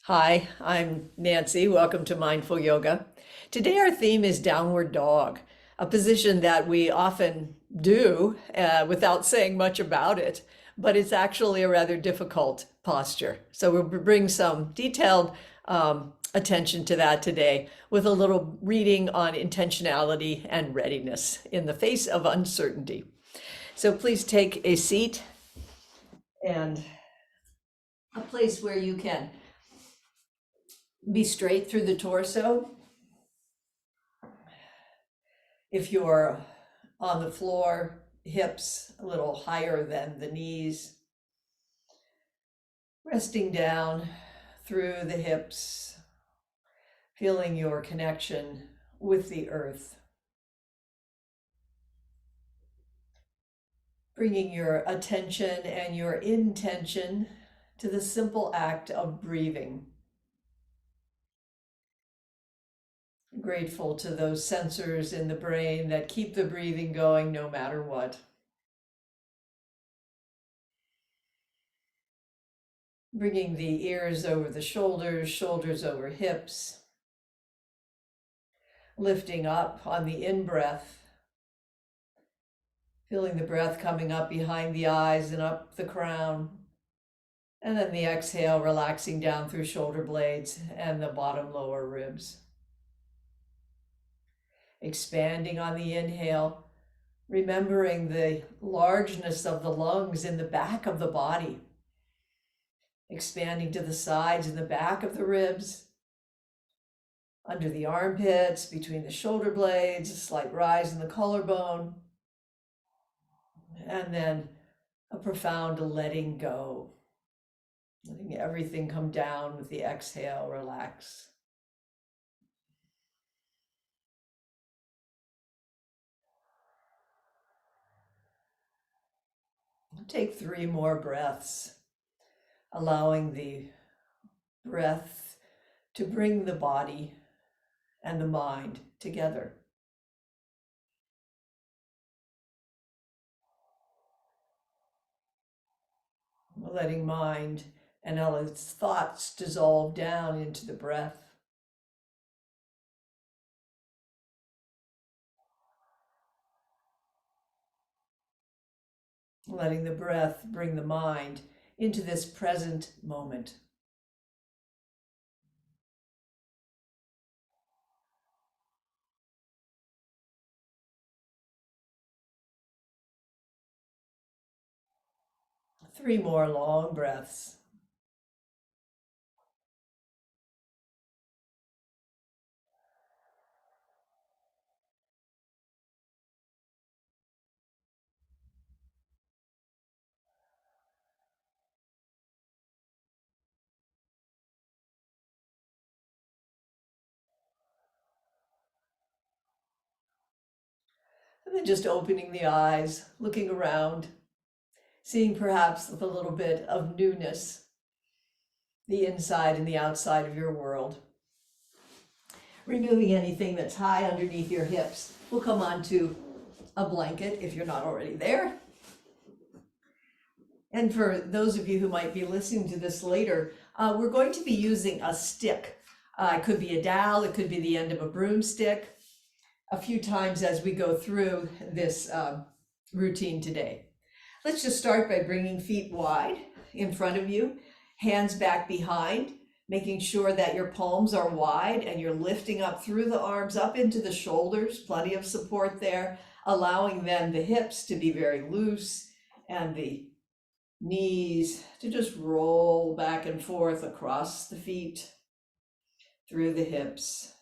Hi, I'm Nancy. Welcome to Mindful Yoga. Today, our theme is downward dog, a position that we often do without saying much about it, but it's actually a rather difficult posture. So, we'll bring some detailed attention to that today with a little reading on intentionality and readiness in the face of uncertainty. So, please take a seat and a place where you can be straight through the torso. If you're on the floor, hips a little higher than the knees, resting down through the hips, feeling your connection with the earth, bringing your attention and your intention to the simple act of breathing. Grateful to those sensors in the brain that keep the breathing going no matter what. Bringing the ears over the shoulders, shoulders over hips. Lifting up on the in-breath. Feeling the breath coming up behind the eyes and up the crown. And then the exhale, relaxing down through shoulder blades and the bottom lower ribs. Expanding on the inhale, remembering the largeness of the lungs in the back of the body. Expanding to the sides and the back of the ribs, under the armpits, between the shoulder blades, a slight rise in the collarbone, and then a profound letting go. Letting everything come down with the exhale, relax. Take 3 more breaths, allowing the breath to bring the body and the mind together. Letting mind and all its thoughts dissolve down into the breath. Letting the breath bring the mind into this present moment. Three more long breaths. And then just opening the eyes, looking around, seeing perhaps with a little bit of newness, the inside and the outside of your world. Removing anything that's high underneath your hips. We'll come on to a blanket if you're not already there. And for those of you who might be listening to this later, we're going to be using a stick. It could be a dowel, it could be the end of a broomstick, a few times as we go through this routine today. Let's just start by bringing feet wide in front of you, hands back behind, making sure that your palms are wide and you're lifting up through the arms up into the shoulders, plenty of support there, allowing then the hips to be very loose and the knees to just roll back and forth across the feet, through the hips.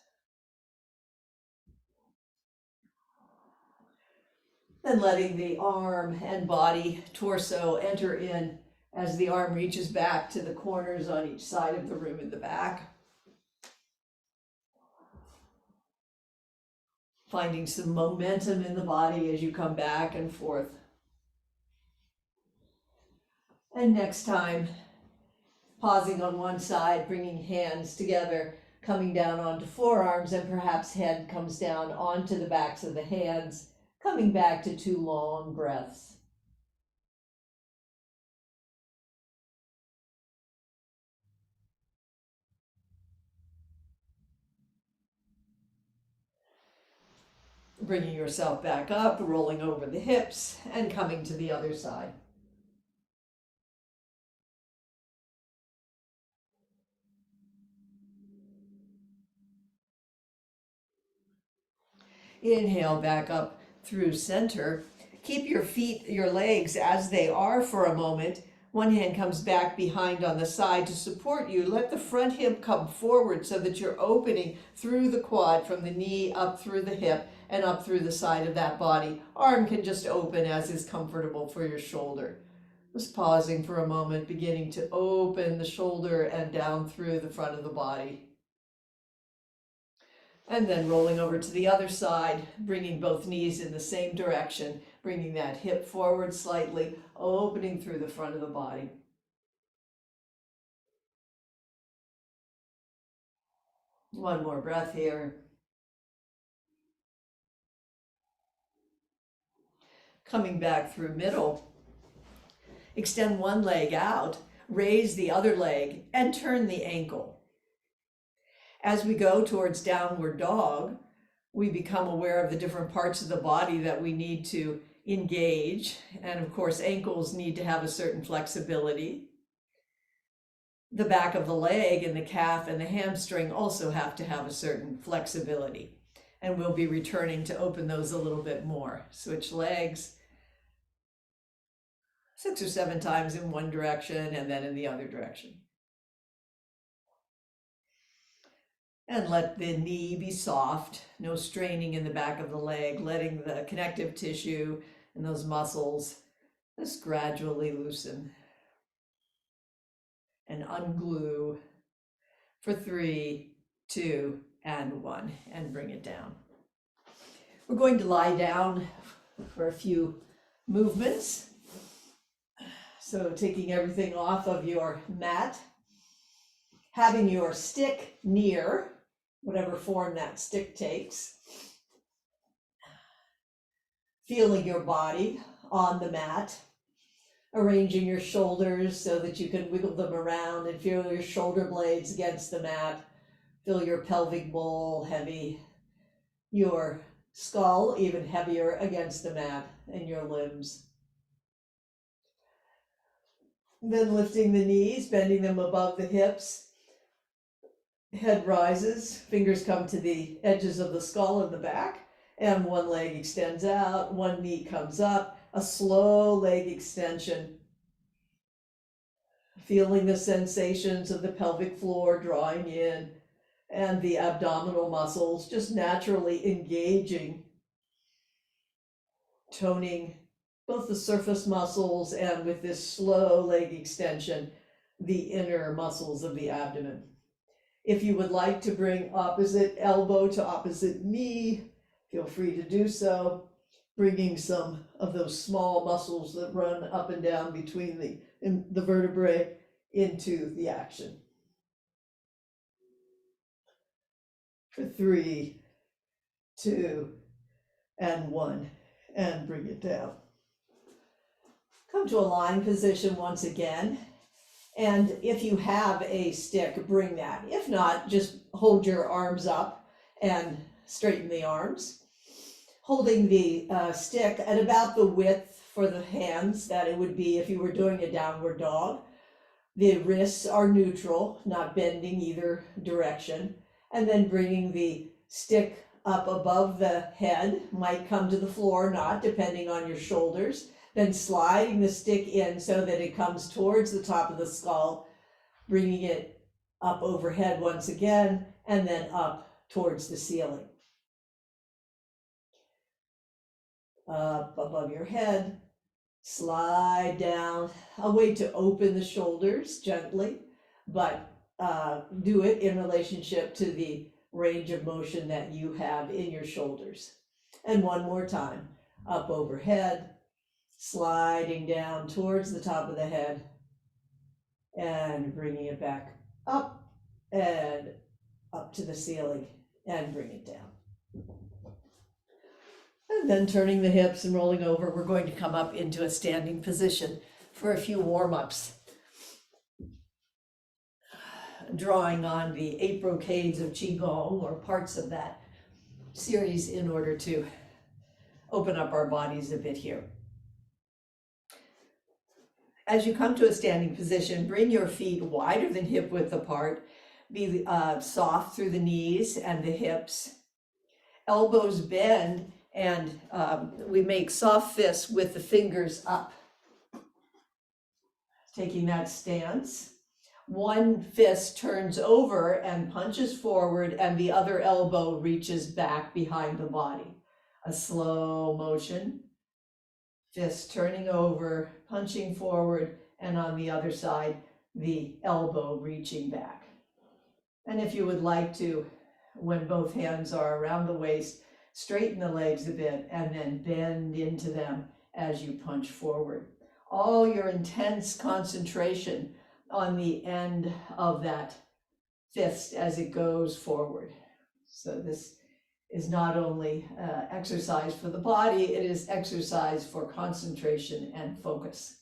Then letting the arm and body, torso enter in as the arm reaches back to the corners on each side of the room in the back. Finding some momentum in the body as you come back and forth. And next time, pausing on one side, bringing hands together, coming down onto forearms, and perhaps head comes down onto the backs of the hands, coming back to 2 long breaths. Bringing yourself back up, rolling over the hips, and coming to the other side. Inhale back up through center. Keep your feet, your legs as they are for a moment. One hand comes back behind on the side to support you. Let the front hip come forward so that you're opening through the quad from the knee up through the hip and up through the side of that body. Arm can just open as is comfortable for your shoulder. Just pausing for a moment, beginning to open the shoulder and down through the front of the body. And then rolling over to the other side, bringing both knees in the same direction, bringing that hip forward slightly, opening through the front of the body. One more breath here. Coming back through middle. Extend one leg out, raise the other leg, and turn the ankle. As we go towards downward dog, we become aware of the different parts of the body that we need to engage. And of course, ankles need to have a certain flexibility. The back of the leg and the calf and the hamstring also have to have a certain flexibility. And we'll be returning to open those a little bit more. Switch legs 6 or 7 times in one direction and then in the other direction. And let the knee be soft, no straining in the back of the leg, letting the connective tissue and those muscles just gradually loosen. And unglue for 3, 2, and 1, and bring it down. We're going to lie down for a few movements. So taking everything off of your mat, having your stick near, whatever form that stick takes. Feeling your body on the mat, arranging your shoulders so that you can wiggle them around and feel your shoulder blades against the mat. Feel your pelvic bowl heavy, your skull even heavier against the mat, and your limbs. Then lifting the knees, bending them above the hips. Head rises, fingers come to the edges of the skull and the back, and one leg extends out, one knee comes up, a slow leg extension. Feeling the sensations of the pelvic floor drawing in and the abdominal muscles just naturally engaging, toning both the surface muscles and with this slow leg extension, the inner muscles of the abdomen. If you would like to bring opposite elbow to opposite knee, feel free to do so, bringing some of those small muscles that run up and down between the vertebrae into the action. For 3, 2, and 1, and bring it down. Come to a lying position once again. And if you have a stick, bring that. If not, just hold your arms up and straighten the arms. Holding the stick at about the width for the hands that it would be if you were doing a downward dog. The wrists are neutral, not bending either direction. And then bringing the stick up above the head, might come to the floor or not, depending on your shoulders. Then sliding the stick in so that it comes towards the top of the skull, bringing it up overhead once again, and then up towards the ceiling. Up above your head, slide down, a way to open the shoulders gently, but do it in relationship to the range of motion that you have in your shoulders. And one more time, up overhead, sliding down towards the top of the head and bringing it back up and up to the ceiling and bring it down. And then turning the hips and rolling over, we're going to come up into a standing position for a few warm-ups. Drawing on the 8 brocades of Qigong or parts of that series in order to open up our bodies a bit here. As you come to a standing position, bring your feet wider than hip width apart. Be soft through the knees and the hips. Elbows bend, and we make soft fists with the fingers up. Taking that stance. One fist turns over and punches forward, and the other elbow reaches back behind the body. A slow motion. Fist turning over, punching forward, and on the other side, the elbow reaching back. And if you would like to, when both hands are around the waist, straighten the legs a bit and then bend into them as you punch forward. All your intense concentration on the end of that fist as it goes forward. So this is not only exercise for the body, it is exercise for concentration and focus.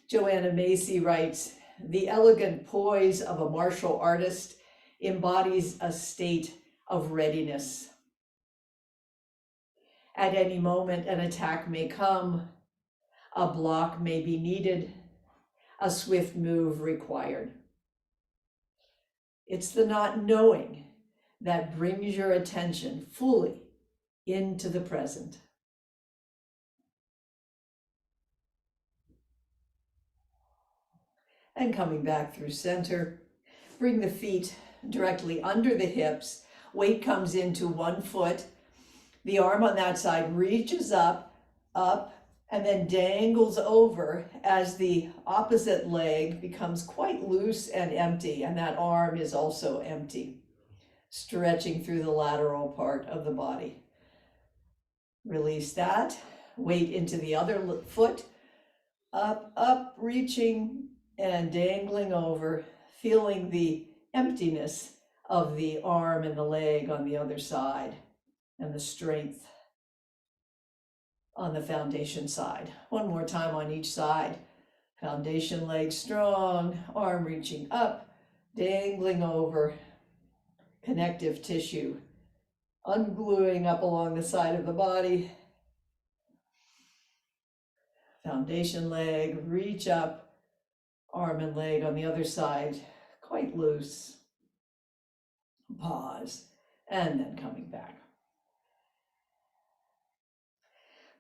Joanna Macy writes, "The elegant poise of a martial artist embodies a state of readiness. At any moment, an attack may come, a block may be needed, a swift move required. It's the not knowing that brings your attention fully into the present." And coming back through center, bring the feet directly under the hips. Weight comes into one foot. The arm on that side reaches up, and then dangles over as the opposite leg becomes quite loose and empty, and that arm is also empty, stretching through the lateral part of the body. Release that, weight into the other foot, up, reaching and dangling over, feeling the emptiness of the arm and the leg on the other side, and the strength on the foundation side. One more time on each side. Foundation leg strong, arm reaching up, dangling over, connective tissue, ungluing up along the side of the body. Foundation leg, reach up, arm and leg on the other side, quite loose. Pause, and then coming back.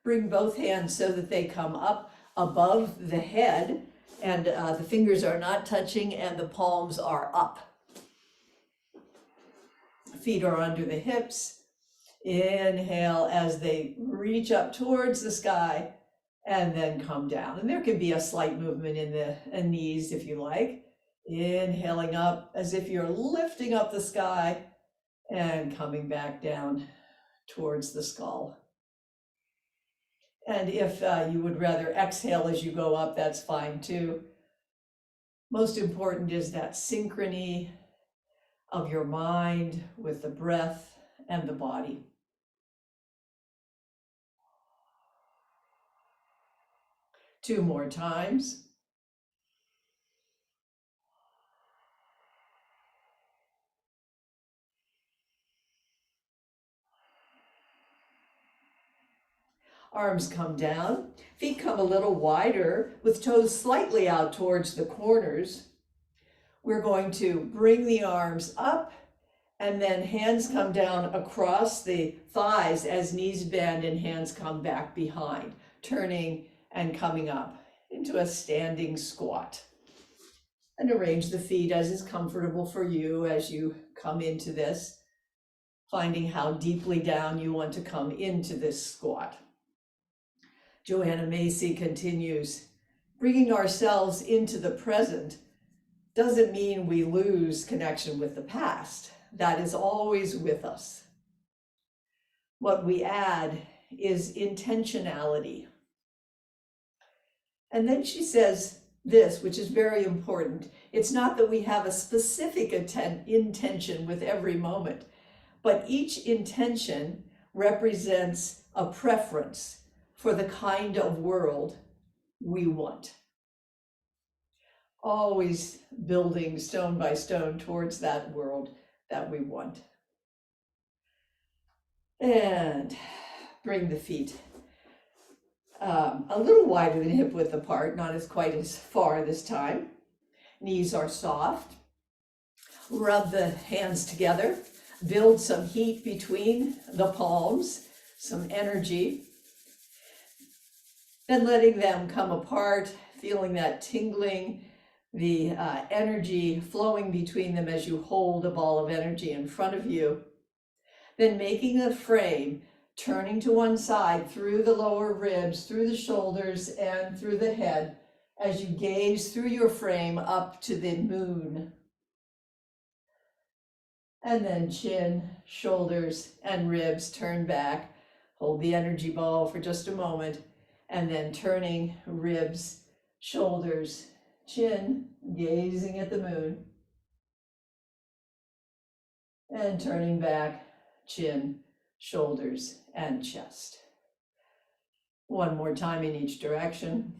Bring both hands so that they come up above the head, and the fingers are not touching and the palms are up. Feet are under the hips. Inhale as they reach up towards the sky and then come down. And there can be a slight movement in the knees if you like. Inhaling up as if you're lifting up the sky and coming back down towards the skull. And if you would rather exhale as you go up, that's fine too. Most important is that synchrony of your mind with the breath and the body. Two more times. Arms come down, feet come a little wider with toes slightly out towards the corners. We're going to bring the arms up and then hands come down across the thighs as knees bend and hands come back behind, turning and coming up into a standing squat. And arrange the feet as is comfortable for you as you come into this, finding how deeply down you want to come into this squat. Joanna Macy continues, bringing ourselves into the present doesn't mean we lose connection with the past. That is always with us. What we add is intentionality. And then she says this, which is very important. It's not that we have a specific intention with every moment, but each intention represents a preference for the kind of world we want. Always building stone by stone towards that world that we want. And bring the feet a little wider than hip width apart, not as quite as far this time. Knees are soft. Rub the hands together. Build some heat between the palms, some energy. Then letting them come apart, feeling that tingling, the energy flowing between them as you hold a ball of energy in front of you. Then making a frame, turning to one side through the lower ribs, through the shoulders, and through the head as you gaze through your frame up to the moon. And then chin, shoulders, and ribs turn back. Hold the energy ball for just a moment, and then turning ribs, shoulders, chin, gazing at the moon, and turning back, chin, shoulders, and chest. One more time in each direction.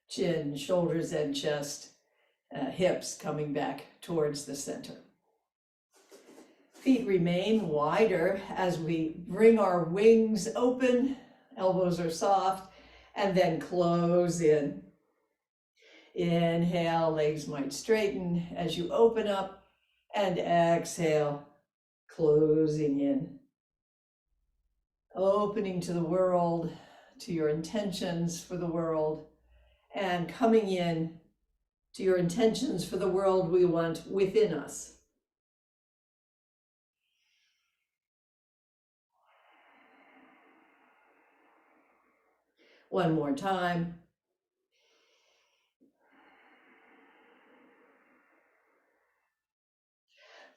Chin, shoulders, and chest, hips coming back towards the center. Feet remain wider as we bring our wings open, elbows are soft, and then close in. Inhale, legs might straighten as you open up, and exhale, closing in. Opening to the world, to your intentions for the world, and coming in to your intentions for the world we want within us. One more time.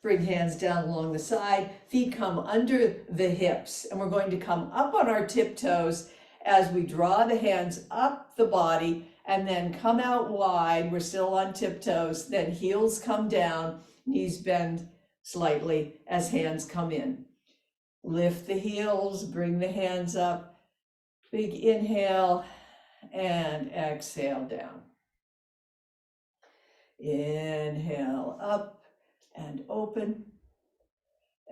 Bring hands down along the side, feet come under the hips, and we're going to come up on our tiptoes as we draw the hands up the body and then come out wide. We're still on tiptoes, then heels come down, knees bend slightly as hands come in. Lift the heels, bring the hands up, big inhale and exhale down. Inhale up and open,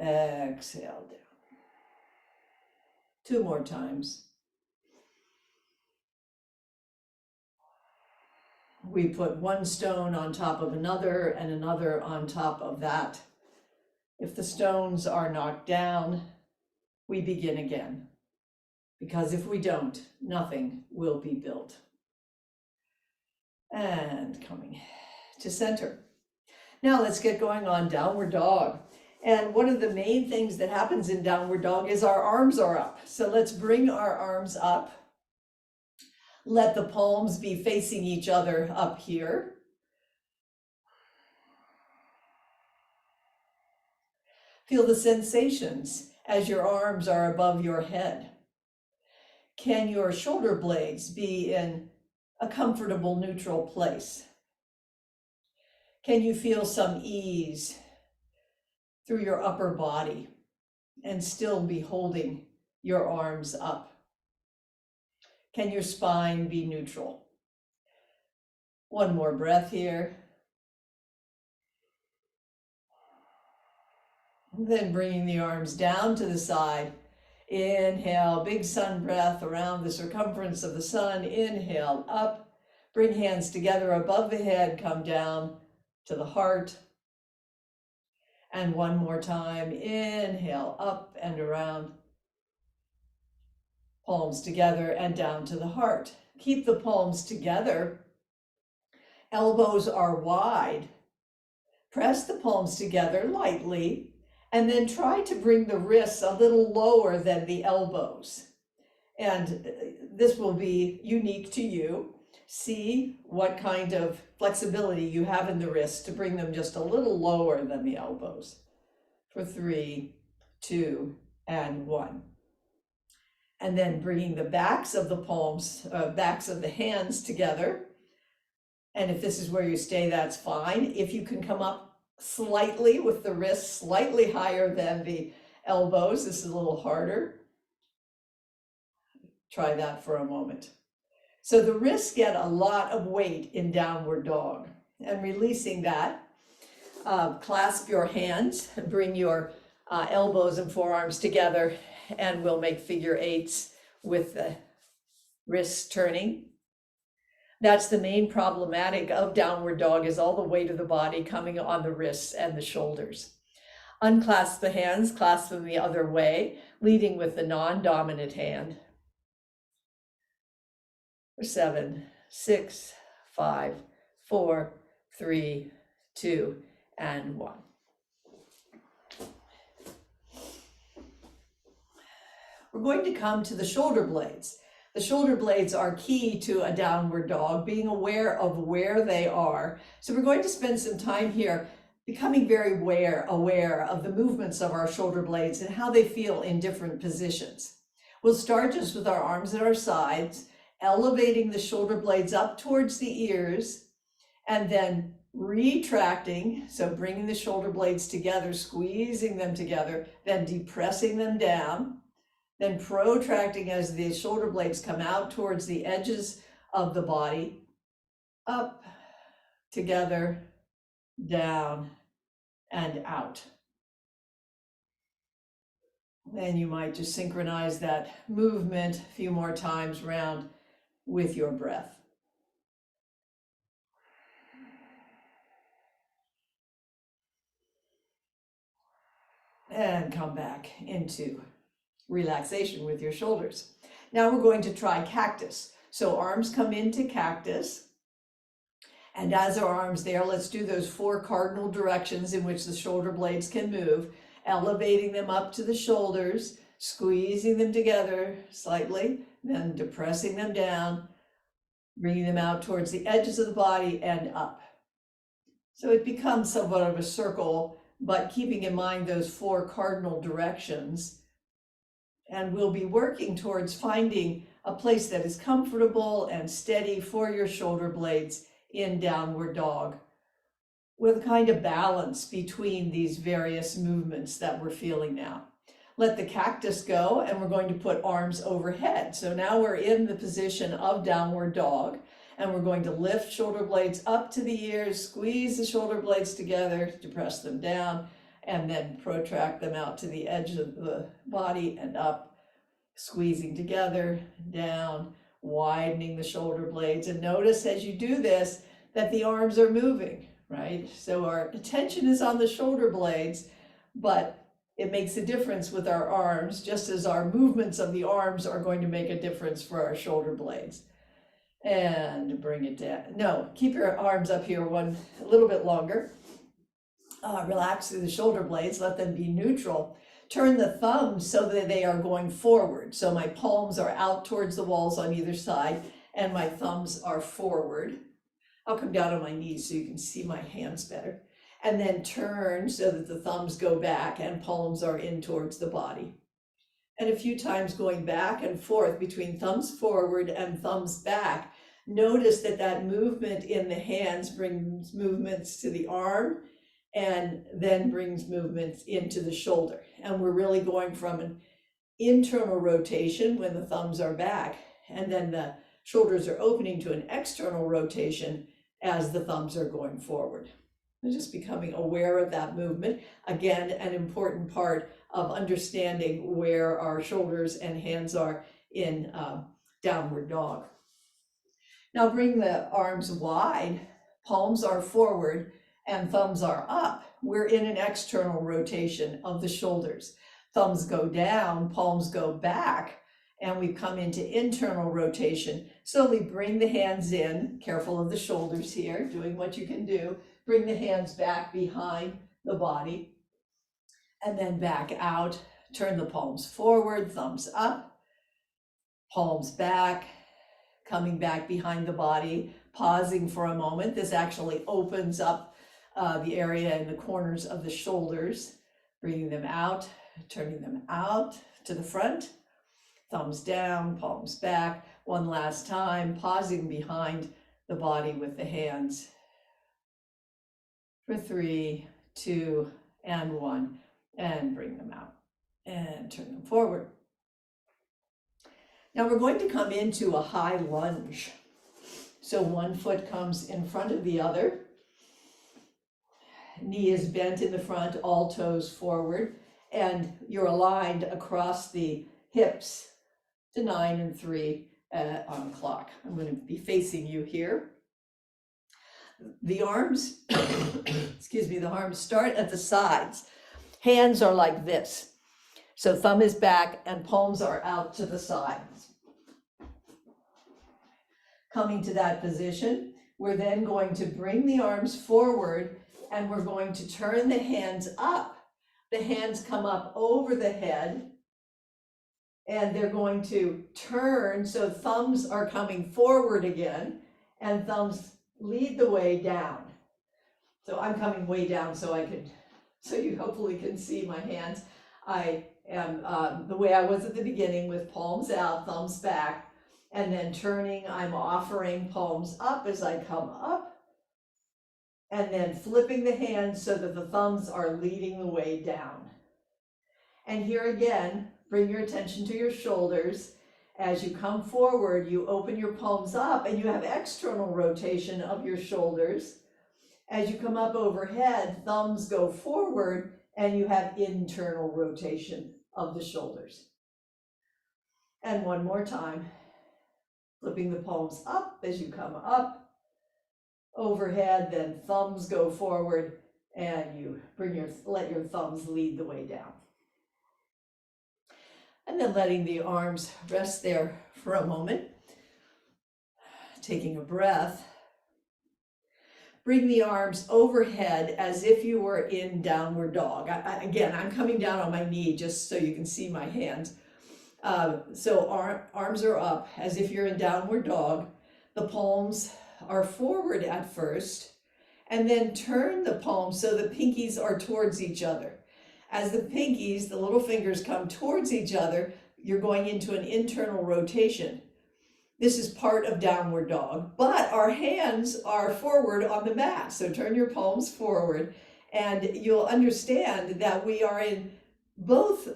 exhale down. Two more times. We put one stone on top of another and another on top of that. If the stones are knocked down, we begin again. Because if we don't, nothing will be built. And coming to center. Now let's get going on downward dog. And one of the main things that happens in downward dog is our arms are up. So let's bring our arms up. Let the palms be facing each other up here. Feel the sensations as your arms are above your head. Can your shoulder blades be in a comfortable neutral place? Can you feel some ease through your upper body and still be holding your arms up? Can your spine be neutral? One more breath here. Then bringing the arms down to the side. Inhale, big sun breath around the circumference of the sun. Inhale, up. Bring hands together above the head, come down to the heart. And one more time, inhale, up and around. Palms together and down to the heart. Keep the palms together. Elbows are wide. Press the palms together lightly, and then try to bring the wrists a little lower than the elbows. And this will be unique to you. See what kind of flexibility you have in the wrists to bring them just a little lower than the elbows. For 3, 2, and 1. And then bringing the backs of the palms, backs of the hands together. And if this is where you stay, that's fine. If you can come up slightly with the wrists slightly higher than the elbows. This is a little harder. Try that for a moment. So the wrists get a lot of weight in downward dog. And releasing that, clasp your hands, bring your elbows and forearms together, and we'll make figure eights with the wrists turning. That's the main problematic of downward dog, is all the weight of the body coming on the wrists and the shoulders. Unclasp the hands, clasp them the other way, leading with the non-dominant hand. 7, 6, 5, 4, 3, 2, and 1. We're going to come to the shoulder blades. The shoulder blades are key to a downward dog, being aware of where they are. So we're going to spend some time here becoming very aware of the movements of our shoulder blades and how they feel in different positions. We'll start just with our arms at our sides, elevating the shoulder blades up towards the ears, and then retracting, so bringing the shoulder blades together, squeezing them together, then depressing them down, then protracting as the shoulder blades come out towards the edges of the body, up, together, down, and out. Then you might just synchronize that movement a few more times round with your breath. And come back into relaxation with your shoulders. Now we're going to try cactus. So arms come into cactus. And as our arms there, let's do those 4 cardinal directions in which the shoulder blades can move, elevating them up to the shoulders, squeezing them together slightly, then depressing them down, bringing them out towards the edges of the body and up. So it becomes somewhat of a circle, but keeping in mind those 4 cardinal directions. And we'll be working towards finding a place that is comfortable and steady for your shoulder blades in downward dog, with a kind of balance between these various movements that we're feeling now. Let the cactus go, and we're going to put arms overhead. So now we're in the position of downward dog, and we're going to lift shoulder blades up to the ears, squeeze the shoulder blades together, depress them down, and then protract them out to the edge of the body and up, squeezing together, down, widening the shoulder blades. And notice as you do this that the arms are moving, right? So our attention is on the shoulder blades, but it makes a difference with our arms, just as our movements of the arms are going to make a difference for our shoulder blades. And bring it down. No, keep your arms up here a little bit longer. Relax through the shoulder blades, let them be neutral. Turn the thumbs so that they are going forward. So my palms are out towards the walls on either side, and my thumbs are forward. I'll come down on my knees so you can see my hands better. And then turn so that the thumbs go back and palms are in towards the body. And a few times going back and forth between thumbs forward and thumbs back. Notice that that movement in the hands brings movements to the arm and then brings movements into the shoulder. And we're really going from an internal rotation when the thumbs are back, and then the shoulders are opening to an external rotation as the thumbs are going forward. And just becoming aware of that movement. Again, an important part of understanding where our shoulders and hands are in downward dog. Now bring the arms wide, palms are forward and thumbs are up. We're in an external rotation of the shoulders. Thumbs go down, palms go back, and we come into internal rotation. Slowly bring the hands in, careful of the shoulders here, doing what you can do. Bring the hands back behind the body and then back out. Turn the palms forward, thumbs up, palms back, coming back behind the body, pausing for a moment. This actually opens up the area in the corners of the shoulders, bringing them out, turning them out to the front, thumbs down, palms back. One last time, pausing behind the body with the hands. For 3, 2, and 1, and bring them out. and turn them forward. Now we're going to come into a high lunge. So one foot comes in front of the other. Knee is bent in the front, all toes forward, and you're aligned across the hips to 9 and 3 on the clock. I'm going to be facing you here. The arms, excuse me, the arms start at the sides. Hands are like this. So thumb is back and palms are out to the sides. Coming to that position, we're then going to bring the arms forward and we're going to turn the hands up. The hands come up over the head and they're going to turn, so thumbs are coming forward again and thumbs lead the way down. So I'm coming way down so you hopefully can see my hands. I am the way I was at the beginning with palms out, thumbs back, and then turning, I'm offering palms up as I come up, and then flipping the hands so that the thumbs are leading the way down. And here again, bring your attention to your shoulders. As you come forward, you open your palms up and you have external rotation of your shoulders. As you come up overhead, thumbs go forward and you have internal rotation of the shoulders. And one more time, flipping the palms up as you come up. Overhead, then thumbs go forward and you let your thumbs lead the way down. And then letting the arms rest there for a moment. Taking a breath. Bring the arms overhead as if you were in downward dog. Again, I'm coming down on my knee just so you can see my hands. So arms are up as if you're in downward dog. The palms are forward at first, and then turn the palms so the pinkies are towards each other. As the pinkies, the little fingers, come towards each other, you're going into an internal rotation. This is part of downward dog, but our hands are forward on the mat. So turn your palms forward and you'll understand that we are in both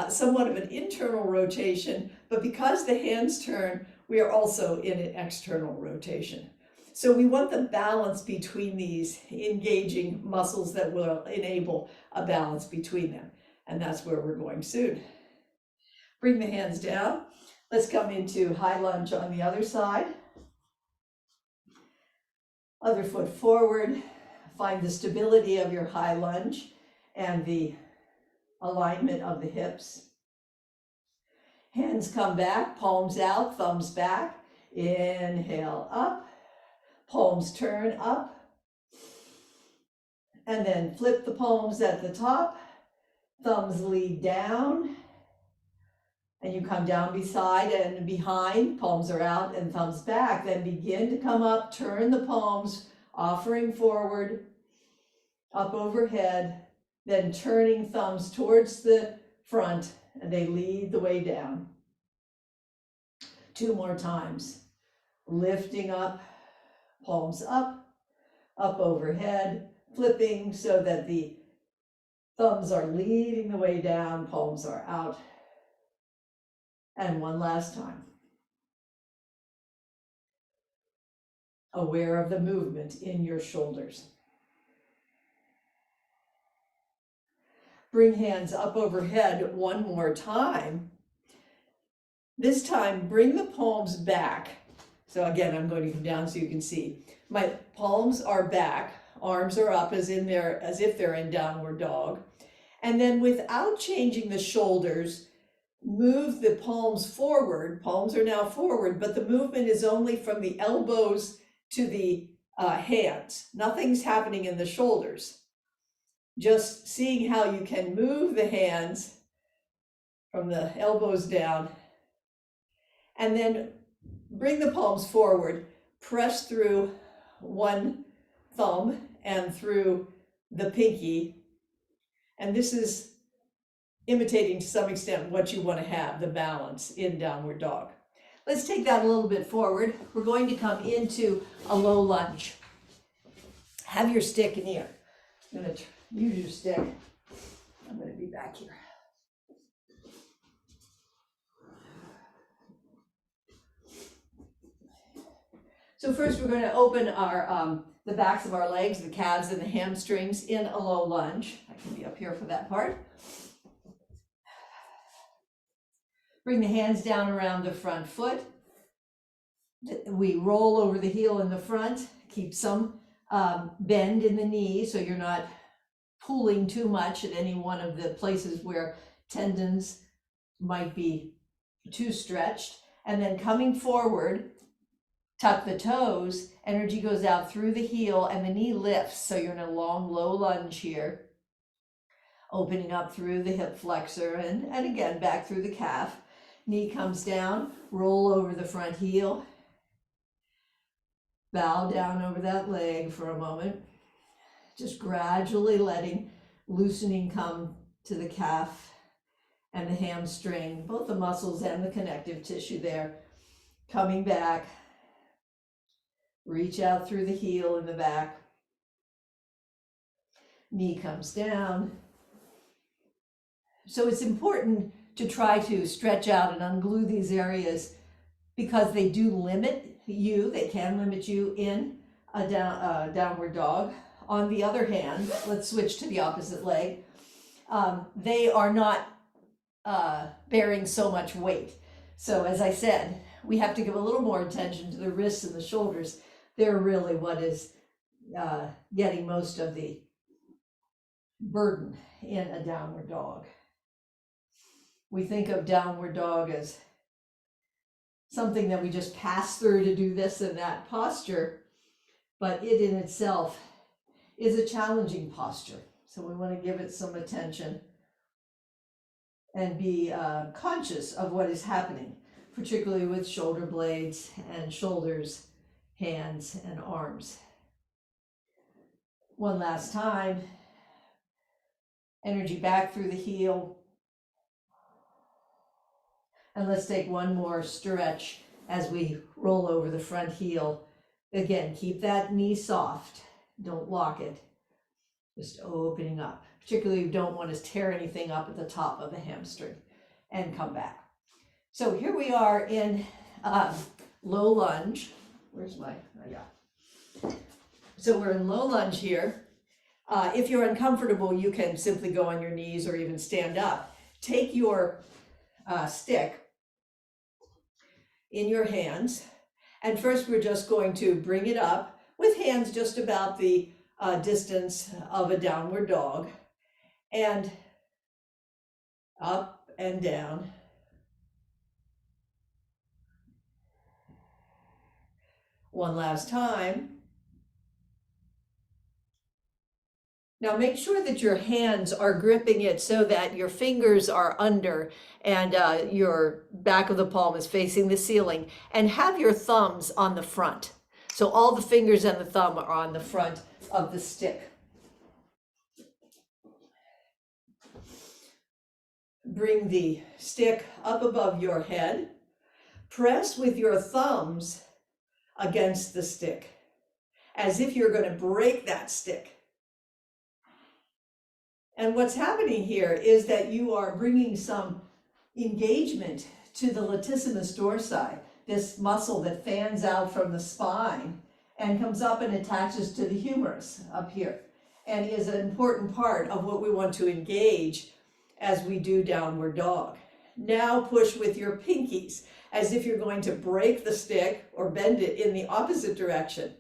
somewhat of an internal rotation, but because the hands turn, we are also in an external rotation. So we want the balance between these engaging muscles that will enable a balance between them. And that's where we're going soon. Bring the hands down. Let's come into high lunge on the other side. Other foot forward. Find the stability of your high lunge and the alignment of the hips. Hands come back, palms out, thumbs back. Inhale up. Palms turn up, and then flip the palms at the top, thumbs lead down, and you come down beside and behind, palms are out and thumbs back, then begin to come up, turn the palms, offering forward, up overhead, then turning thumbs towards the front, and they lead the way down. 2 more times, lifting up, palms up, up overhead, flipping so that the thumbs are leading the way down, palms are out. And one last time. Aware of the movement in your shoulders. Bring hands up overhead one more time. This time, bring the palms back. So again, I'm going to come down so you can see. My palms are back, arms are up as if they're in downward dog. And then without changing the shoulders, move the palms forward. Palms are now forward, but the movement is only from the elbows to the hands. Nothing's happening in the shoulders. Just seeing how you can move the hands from the elbows down. And then bring the palms forward, press through one thumb and through the pinky. And this is imitating to some extent what you want to have, the balance in downward dog. Let's take that a little bit forward. We're going to come into a low lunge. Have your stick near. I'm going to use your stick. I'm going to be back here. So first we're going to open our the backs of our legs, the calves and the hamstrings in a low lunge. I can be up here for that part. Bring the hands down around the front foot. We roll over the heel in the front, keep some bend in the knee so you're not pulling too much at any one of the places where tendons might be too stretched. And then coming forward, tuck the toes, energy goes out through the heel and the knee lifts. So you're in a long, low lunge here, opening up through the hip flexor and again, back through the calf. Knee comes down, roll over the front heel, bow down over that leg for a moment, just gradually letting loosening come to the calf and the hamstring, both the muscles and the connective tissue there. Coming back, reach out through the heel in the back. Knee comes down. So it's important to try to stretch out and unglue these areas because they do limit you, they can limit you in a downward dog. On the other hand, let's switch to the opposite leg. They are not bearing so much weight. So as I said, we have to give a little more attention to the wrists and the shoulders. They're really what is getting most of the burden in a downward dog. We think of downward dog as something that we just pass through to do this and that posture, but it in itself is a challenging posture. So we want to give it some attention and be conscious of what is happening, particularly with shoulder blades and shoulders, hands and arms. One last time, energy back through the heel. And let's take one more stretch as we roll over the front heel. Again, keep that knee soft. Don't lock it. Just opening up. Particularly, you don't want to tear anything up at the top of the hamstring. And come back. So here we are in low lunge. Where's my, yeah. So we're in low lunge here. If you're uncomfortable, you can simply go on your knees or even stand up. Take your stick in your hands. And first we're just going to bring it up with hands just about the distance of a downward dog. And up and down. One last time. Now make sure that your hands are gripping it so that your fingers are under and your back of the palm is facing the ceiling, and have your thumbs on the front. So all the fingers and the thumb are on the front of the stick. Bring the stick up above your head. Press with your thumbs against the stick, as if you're going to break that stick. And what's happening here is that you are bringing some engagement to the latissimus dorsi, this muscle that fans out from the spine and comes up and attaches to the humerus up here, and is an important part of what we want to engage as we do downward dog. Now push with your pinkies, as if you're going to break the stick or bend it in the opposite direction.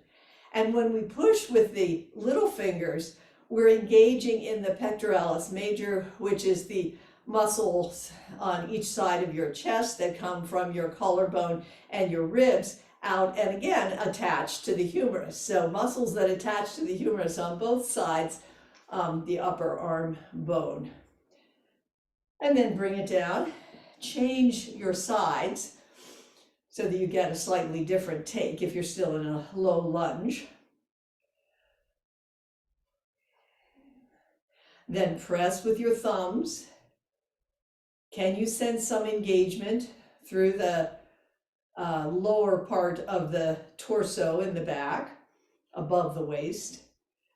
And when we push with the little fingers, we're engaging in the pectoralis major, which is the muscles on each side of your chest that come from your collarbone and your ribs out and again attached to the humerus. So muscles that attach to the humerus on both sides, the upper arm bone. And then bring it down, change your sides so that you get a slightly different take if you're still in a low lunge. Then press with your thumbs. Can you sense some engagement through the lower part of the torso in the back, above the waist?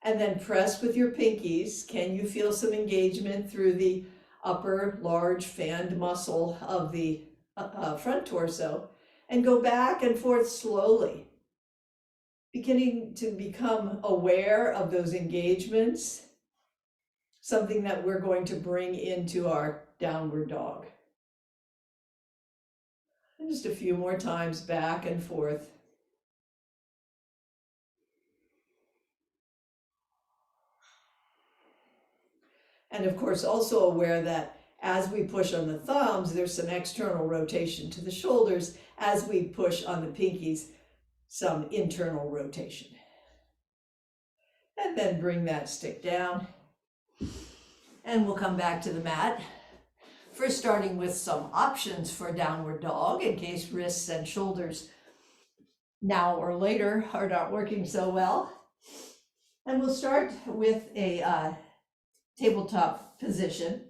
And then press with your pinkies. Can you feel some engagement through the upper large fanned muscle of the front torso? And go back and forth slowly. beginning to become aware of those engagements, something that we're going to bring into our downward dog. And just a few more times back and forth. And of course, also aware that as we push on the thumbs, there's some external rotation to the shoulders. As we push on the pinkies, some internal rotation. And then bring that stick down. And we'll come back to the mat. First, starting with some options for downward dog in case wrists and shoulders now or later are not working so well. And we'll start with a tabletop position.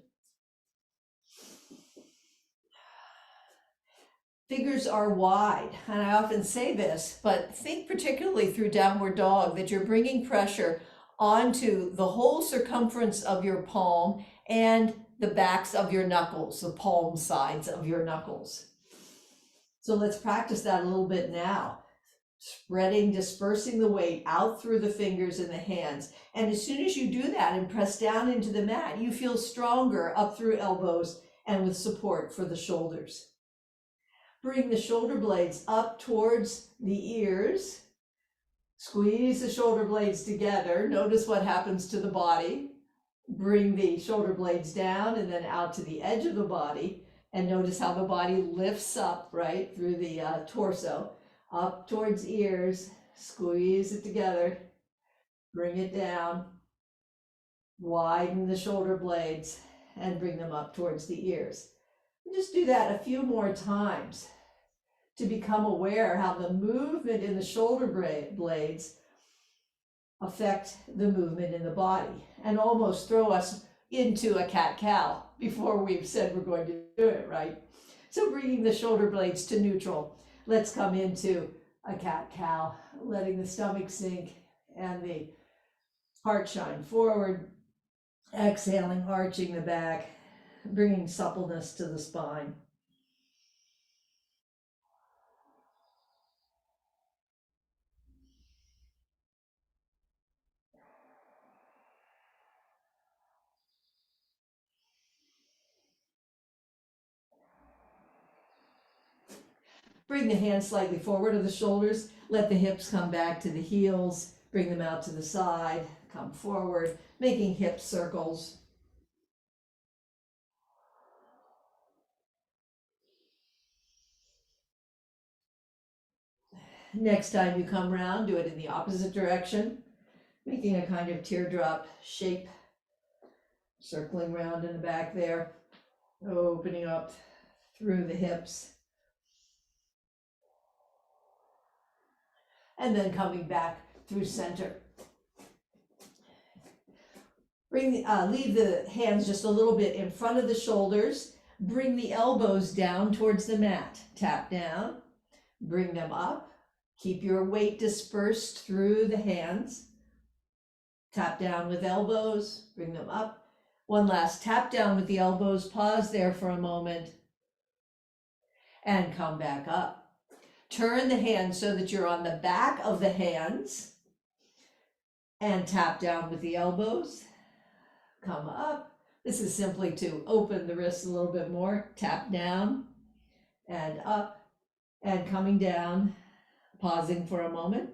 Fingers are wide, and I often say this, but think particularly through downward dog that you're bringing pressure onto the whole circumference of your palm and the backs of your knuckles, the palm sides of your knuckles. So let's practice that a little bit now. Spreading, dispersing the weight out through the fingers and the hands. And as soon as you do that and press down into the mat, you feel stronger up through elbows and with support for the shoulders. Bring the shoulder blades up towards the ears. Squeeze the shoulder blades together. Notice what happens to the body. Bring the shoulder blades down and then out to the edge of the body. And notice how the body lifts up, right, through the torso. Up towards ears, squeeze it together, bring it down, widen the shoulder blades, and bring them up towards the ears. And just do that a few more times to become aware how the movement in the shoulder blades affect the movement in the body and almost throw us into a cat-cow before we've said we're going to do it, right? So bringing the shoulder blades to neutral. Let's come into a cat-cow, letting the stomach sink and the heart shine forward. Exhaling, arching the back, bringing suppleness to the spine. Bring the hands slightly forward of the shoulders. Let the hips come back to the heels. Bring them out to the side. Come forward, making hip circles. Next time you come around, do it in the opposite direction, making a kind of teardrop shape, circling around in the back there, opening up through the hips. And then coming back through center. Leave the hands just a little bit in front of the shoulders. Bring the elbows down towards the mat. Tap down, bring them up. Keep your weight dispersed through the hands. Tap down with elbows, bring them up. One last tap down with the elbows. Pause there for a moment and come back up. Turn the hands so that you're on the back of the hands and tap down with the elbows. Come up. This is simply to open the wrists a little bit more. Tap down and up and coming down, pausing for a moment.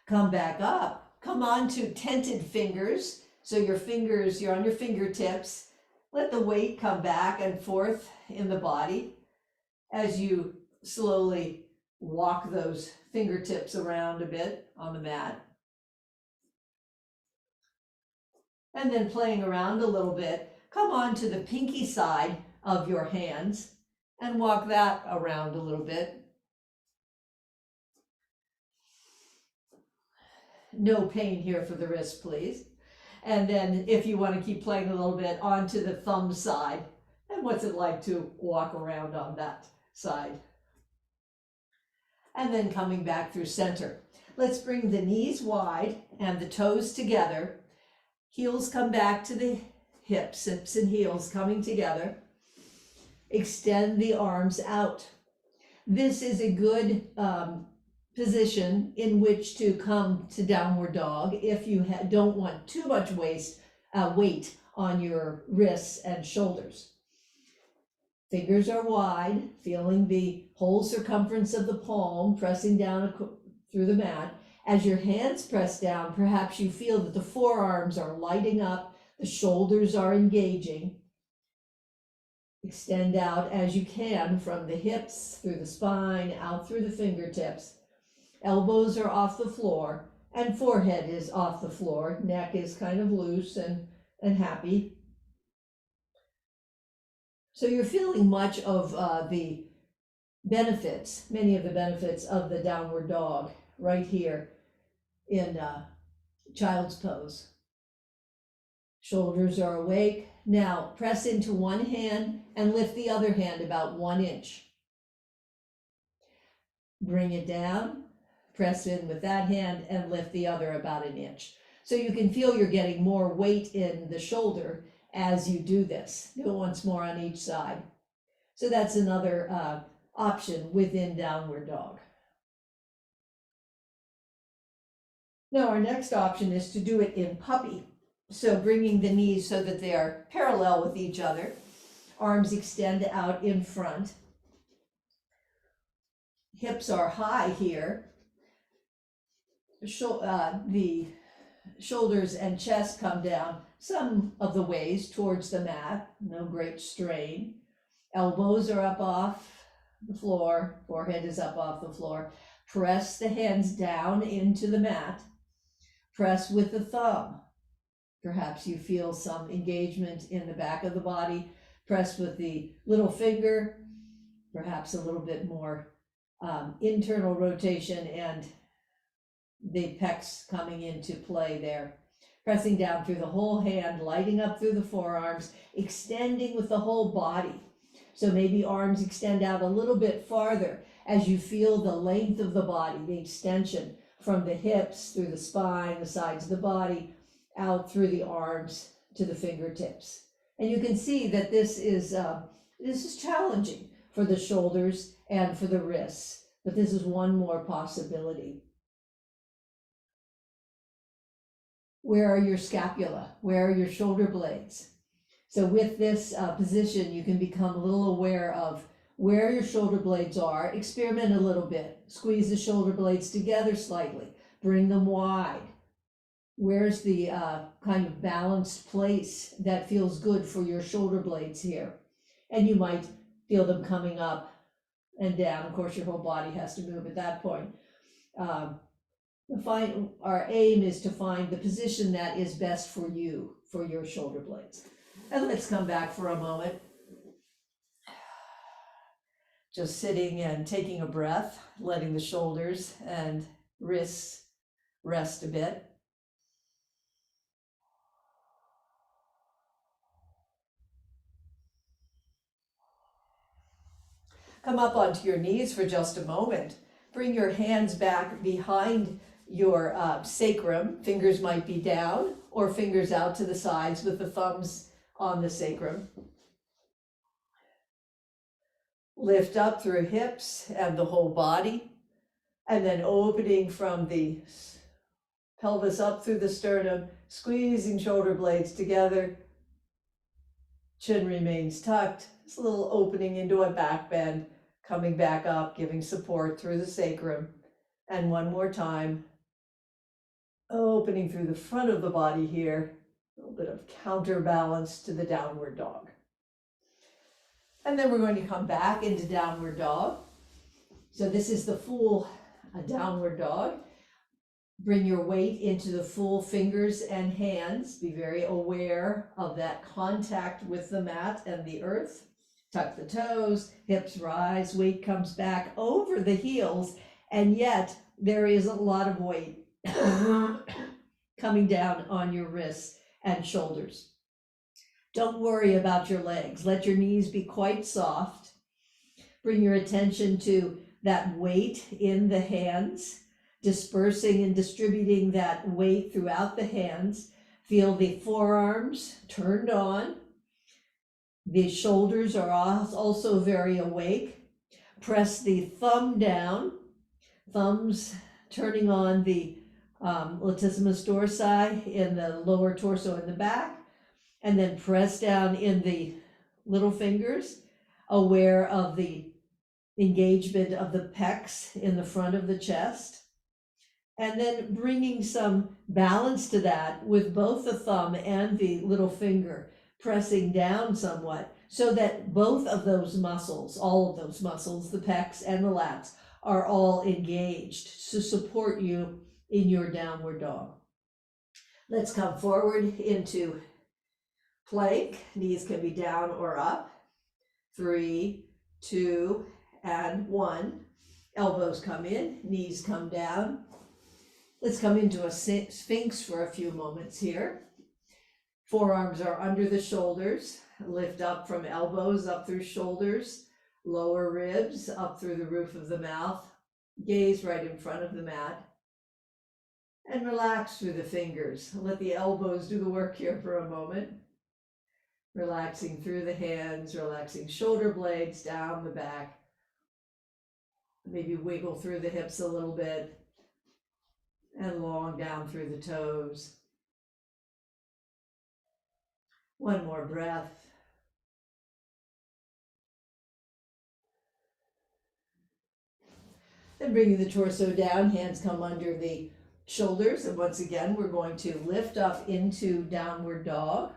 Come back up. Come on to tented fingers. So your fingers, you're on your fingertips. Let the weight come back and forth in the body as you slowly walk those fingertips around a bit on the mat. And then playing around a little bit, come on to the pinky side of your hands and walk that around a little bit. No pain here for the wrist, please. And then if you want to keep playing a little bit, onto the thumb side. And what's it like to walk around on that side? And then coming back through center. Let's bring the knees wide and the toes together. Heels come back to the hips and heels coming together. Extend the arms out. This is a good position in which to come to downward dog if you don't want too much weight on your wrists and shoulders. Fingers are wide, feeling the whole circumference of the palm pressing down through the mat. As your hands press down, perhaps you feel that the forearms are lighting up, the shoulders are engaging. Extend out as you can from the hips, through the spine, out through the fingertips. Elbows are off the floor and forehead is off the floor. Neck is kind of loose and happy. So you're feeling much of the benefits, many of the benefits of the downward dog right here in child's pose. Shoulders are awake. Now press into one hand and lift the other hand about 1 inch. Bring it down, press in with that hand and lift the other about 1 inch. So you can feel you're getting more weight in the shoulder as you do this. Do it once more on each side. So that's another option within downward dog. Now our next option is to do it in puppy. So bringing the knees so that they are parallel with each other. Arms extend out in front. Hips are high here. The shoulders and chest come down some of the ways towards the mat, no great strain. Elbows are up off the floor, forehead is up off the floor. Press the hands down into the mat. Press with the thumb. Perhaps you feel some engagement in the back of the body. Press with the little finger, perhaps a little bit more internal rotation and the pecs coming into play there. Pressing down through the whole hand, lighting up through the forearms, extending with the whole body. So maybe arms extend out a little bit farther as you feel the length of the body, the extension from the hips through the spine, the sides of the body, out through the arms to the fingertips. And you can see that this is challenging for the shoulders and for the wrists, but this is one more possibility. Where are your scapula? Where are your shoulder blades? So with this position, you can become a little aware of where your shoulder blades are. Experiment a little bit. Squeeze the shoulder blades together slightly. Bring them wide. Where's the kind of balanced place that feels good for your shoulder blades here? And you might feel them coming up and down. Of course, your whole body has to move at that point. Our aim is to find the position that is best for you, for your shoulder blades. And let's come back for a moment. Just sitting and taking a breath, letting the shoulders and wrists rest a bit. Come up onto your knees for just a moment. Bring your hands back behind your sacrum. Fingers might be down or fingers out to the sides with the thumbs on the sacrum. Lift up through hips and the whole body, and then opening from the pelvis up through the sternum, squeezing shoulder blades together. Chin remains tucked. It's a little opening into a back bend, coming back up, giving support through the sacrum. And one more time, opening through the front of the body here, a little bit of counterbalance to the downward dog. And then we're going to come back into downward dog. So this is the full downward dog. Bring your weight into the full fingers and hands. Be very aware of that contact with the mat and the earth. Tuck the toes, hips rise, weight comes back over the heels, and yet there is a lot of weight coming down on your wrists and shoulders. Don't worry about your legs. Let your knees be quite soft. Bring your attention to that weight in the hands, dispersing and distributing that weight throughout the hands. Feel the forearms turned on. The shoulders are also very awake. Press the thumb down. thumbs turning on the latissimus dorsi in the lower torso in the back, and then press down in the little fingers, aware of the engagement of the pecs in the front of the chest. And then bringing some balance to that with both the thumb and the little finger pressing down somewhat, so that both of those muscles, all of those muscles, the pecs and the lats, are all engaged to support you in your downward dog. Let's come forward into plank. Knees can be down or up. 3, 2, and 1. Elbows come in, knees come down. Let's come into a sphinx for a few moments here. Forearms are under the shoulders. Lift up from elbows, up through shoulders, lower ribs, up through the roof of the mouth. Gaze right in front of the mat. And relax through the fingers. Let the elbows do the work here for a moment. Relaxing through the hands, relaxing shoulder blades down the back. Maybe wiggle through the hips a little bit. And long down through the toes. One more breath. Then bringing the torso down, hands come under the shoulders. And once again, we're going to lift up into downward dog.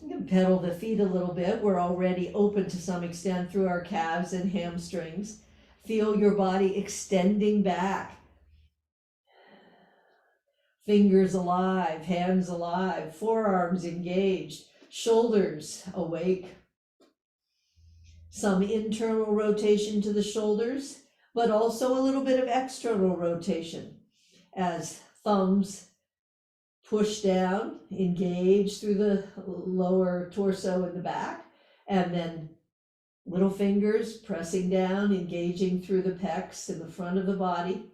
You can pedal the feet a little bit. We're already open to some extent through our calves and hamstrings. Feel your body extending back. Fingers alive, hands alive, forearms engaged, shoulders awake. Some internal rotation to the shoulders, but also a little bit of external rotation as thumbs push down, engage through the lower torso and the back, and then little fingers pressing down, engaging through the pecs in the front of the body.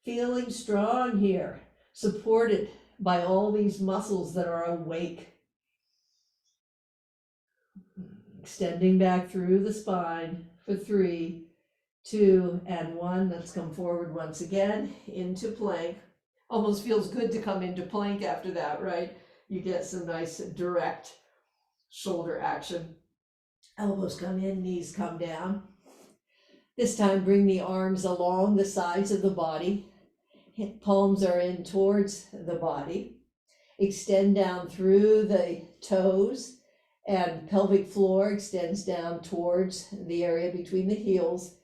Feeling strong here, supported by all these muscles that are awake. Extending back through the spine for 3, 2, and 1. Let's come forward once again into plank. Almost feels good to come into plank after that, right? You get some nice direct shoulder action. Elbows come in, knees come down. This time bring the arms along the sides of the body. Palms are in towards the body. Extend down through the toes, and pelvic floor extends down towards the area between the heels.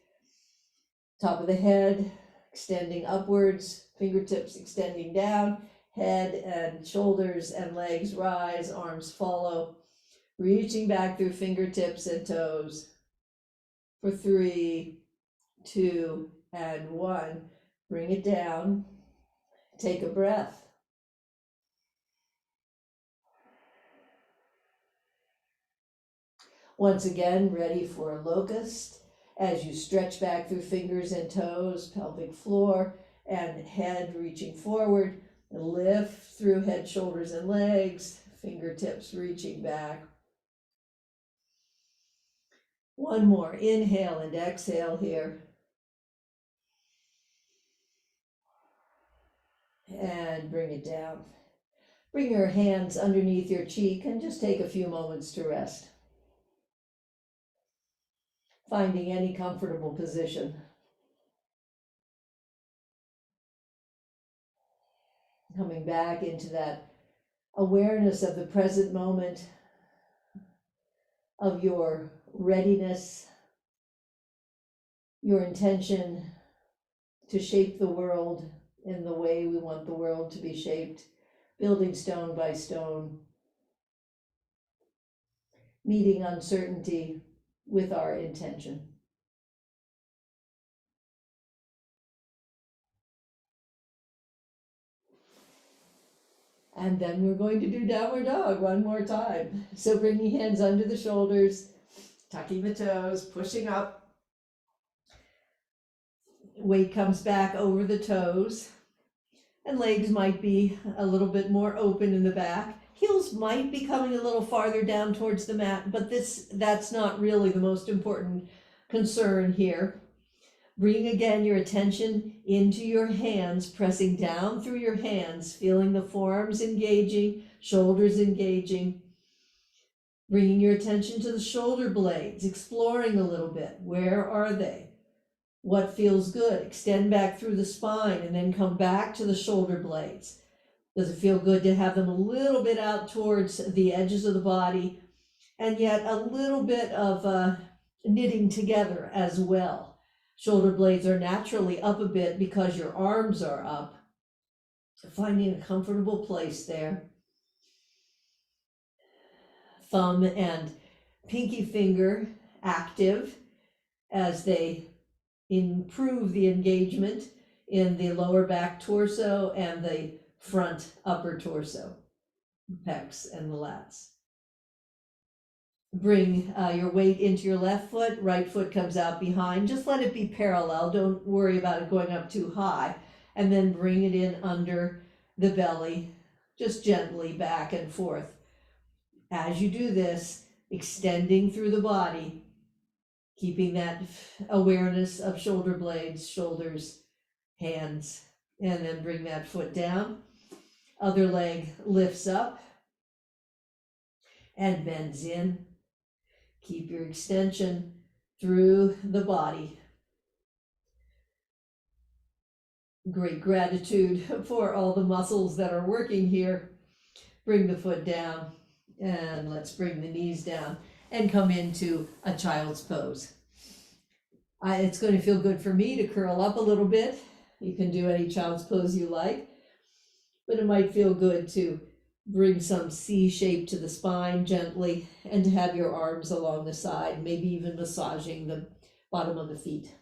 Top of the head extending upwards, fingertips extending down, head and shoulders and legs rise, arms follow, reaching back through fingertips and toes for 3, 2, and 1. Bring it down. Take a breath. Once again, ready for locust as you stretch back through fingers and toes, pelvic floor, and head reaching forward. Lift through head, shoulders, and legs, fingertips reaching back. One more. Inhale and exhale here. And bring it down. Bring your hands underneath your cheek and just take a few moments to rest. Finding any comfortable position. Coming back into that awareness of the present moment, of your readiness, your intention to shape the world in the way we want the world to be shaped, building stone by stone, meeting uncertainty with our intention. And then we're going to do downward dog one more time. So bringing hands under the shoulders, tucking the toes, pushing up. Weight comes back over the toes. And legs might be a little bit more open in the back. Heels might be coming a little farther down towards the mat, but that's not really the most important concern here. Bring again your attention into your hands, pressing down through your hands, feeling the forearms engaging, shoulders engaging. Bringing your attention to the shoulder blades, exploring a little bit. Where are they? What feels good? Extend back through the spine and then come back to the shoulder blades. Does it feel good to have them a little bit out towards the edges of the body, and yet a little bit of knitting together as well? Shoulder blades are naturally up a bit because your arms are up. Finding a comfortable place there. Thumb and pinky finger active as they improve the engagement in the lower back torso and the front upper torso, pecs and the lats. Bring your weight into your left foot, right foot comes out behind. Just let it be parallel. Don't worry about it going up too high. And then bring it in under the belly, just gently back and forth. As you do this, extending through the body, keeping that awareness of shoulder blades, shoulders, hands, and then bring that foot down. Other leg lifts up and bends in. Keep your extension through the body. Great gratitude for all the muscles that are working here. Bring the foot down, and let's bring the knees down and come into a child's pose. It's going to feel good for me to curl up a little bit. You can do any child's pose you like, but it might feel good to bring some C shape to the spine gently and to have your arms along the side, maybe even massaging the bottom of the feet.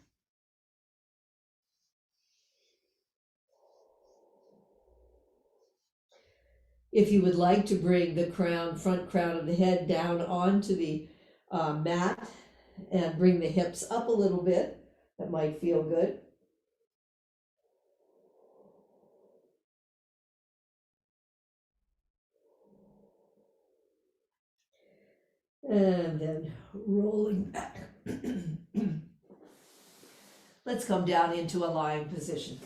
If you would like to bring the front crown of the head down onto the mat and bring the hips up a little bit, that might feel good. And then rolling back. Let's come down into a lying position.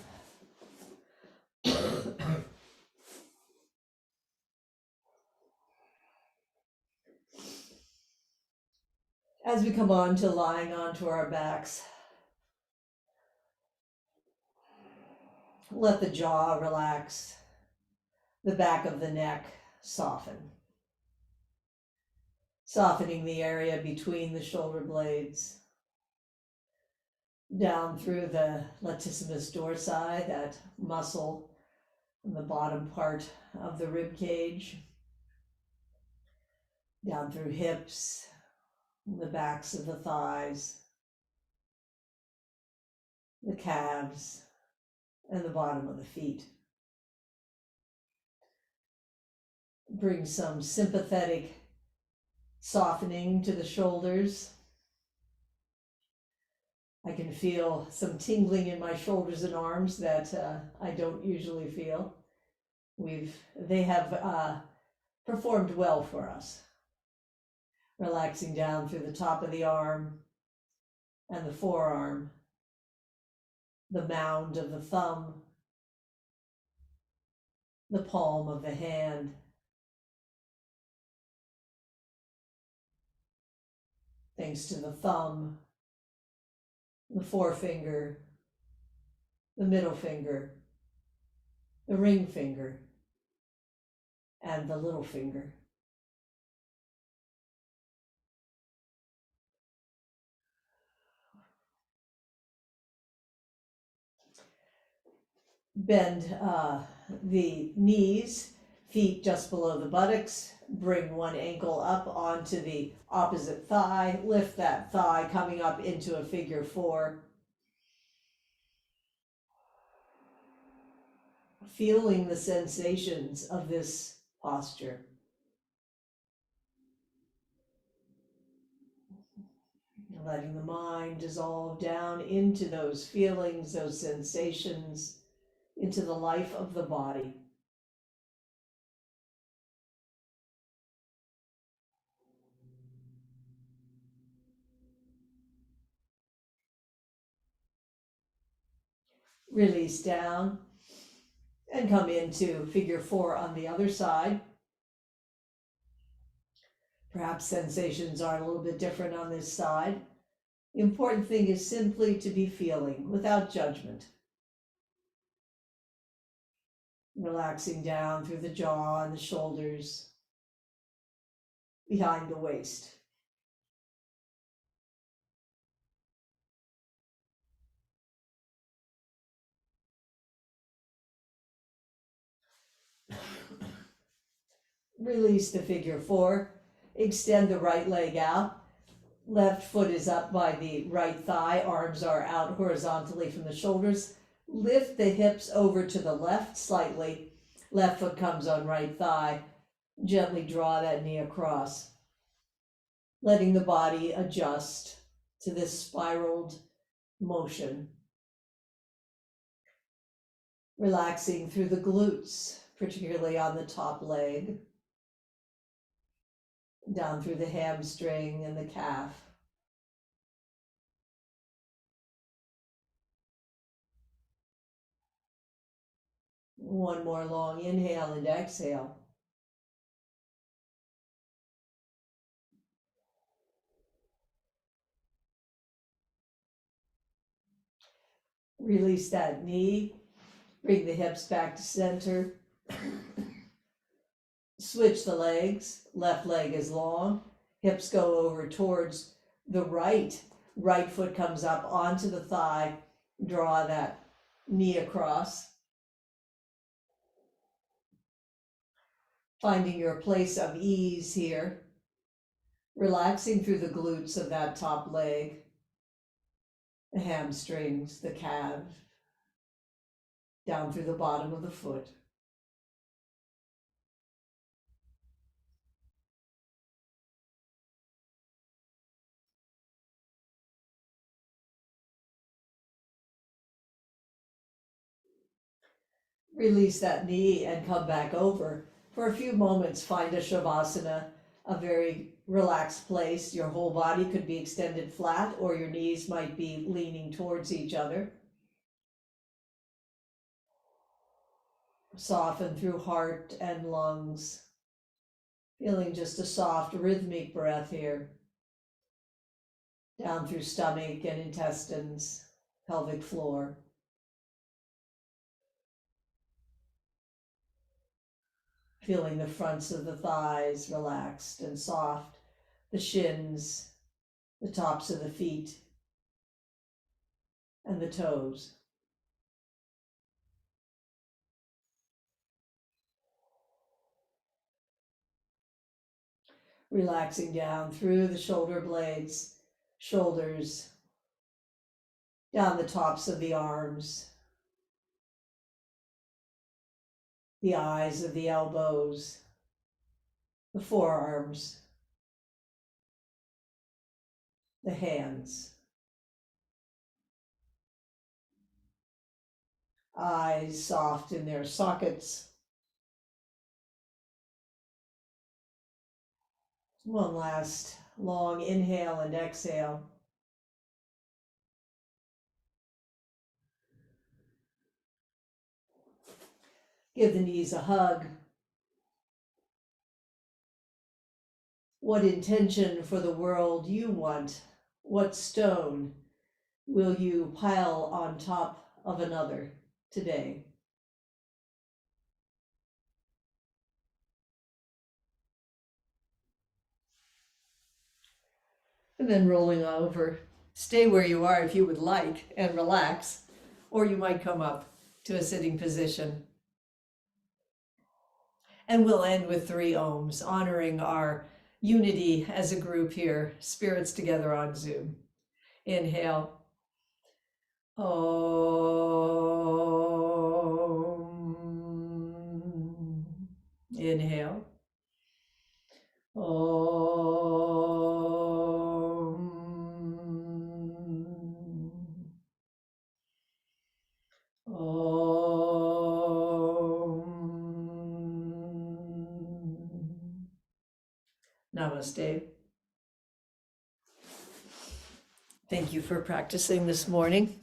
As we come on to lying onto our backs, let the jaw relax, the back of the neck soften. Softening the area between the shoulder blades, down through the latissimus dorsi, that muscle in the bottom part of the rib cage, down through hips, the backs of the thighs, the calves, and the bottom of the feet. Bring some sympathetic softening to the shoulders. I can feel some tingling in my shoulders and arms that I don't usually feel. They have performed well for us. Relaxing down through the top of the arm and the forearm, the mound of the thumb, the palm of the hand, thanks to the thumb, the forefinger, the middle finger, the ring finger, and the little finger. Bend the knees, feet just below the buttocks. Bring one ankle up onto the opposite thigh. Lift that thigh, coming up into a figure four. Feeling the sensations of this posture. Letting the mind dissolve down into those feelings, those sensations, into the life of the body. Release down and come into figure 4 on the other side. Perhaps sensations are a little bit different on this side. The important thing is simply to be feeling without judgment. Relaxing down through the jaw and the shoulders, behind the waist. Release to figure 4. Extend the right leg out. Left foot is up by the right thigh. Arms are out horizontally from the shoulders. Lift the hips over to the left slightly. Left foot comes on right thigh. Gently draw that knee across. Letting the body adjust to this spiraled motion. Relaxing through the glutes, particularly on the top leg. Down through the hamstring and the calf. One more long inhale and exhale. Release that knee. Bring the hips back to center. Switch the legs. Left leg is long. Hips go over towards the right. Right foot comes up onto the thigh. Draw that knee across. Finding your place of ease here. Relaxing through the glutes of that top leg. The hamstrings, the calf. Down through the bottom of the foot. Release that knee and come back over. For a few moments, find a Shavasana, a very relaxed place. Your whole body could be extended flat, or your knees might be leaning towards each other. Soften through heart and lungs. Feeling just a soft rhythmic breath here. Down through stomach and intestines, pelvic floor. Feeling the fronts of the thighs relaxed and soft, the shins, the tops of the feet, and the toes. Relaxing down through the shoulder blades, shoulders, down the tops of the arms, the eyes of the elbows, the forearms, the hands, eyes soft in their sockets. One last long inhale and exhale. Give the knees a hug. What intention for the world you want? What stone will you pile on top of another today? And then rolling over. Stay where you are if you would like and relax, or you might come up to a sitting position. And we'll end with 3 ohms, honoring our unity as a group here, spirits together on Zoom. Inhale. Om. Inhale. Om. Om. Namaste. Thank you for practicing this morning.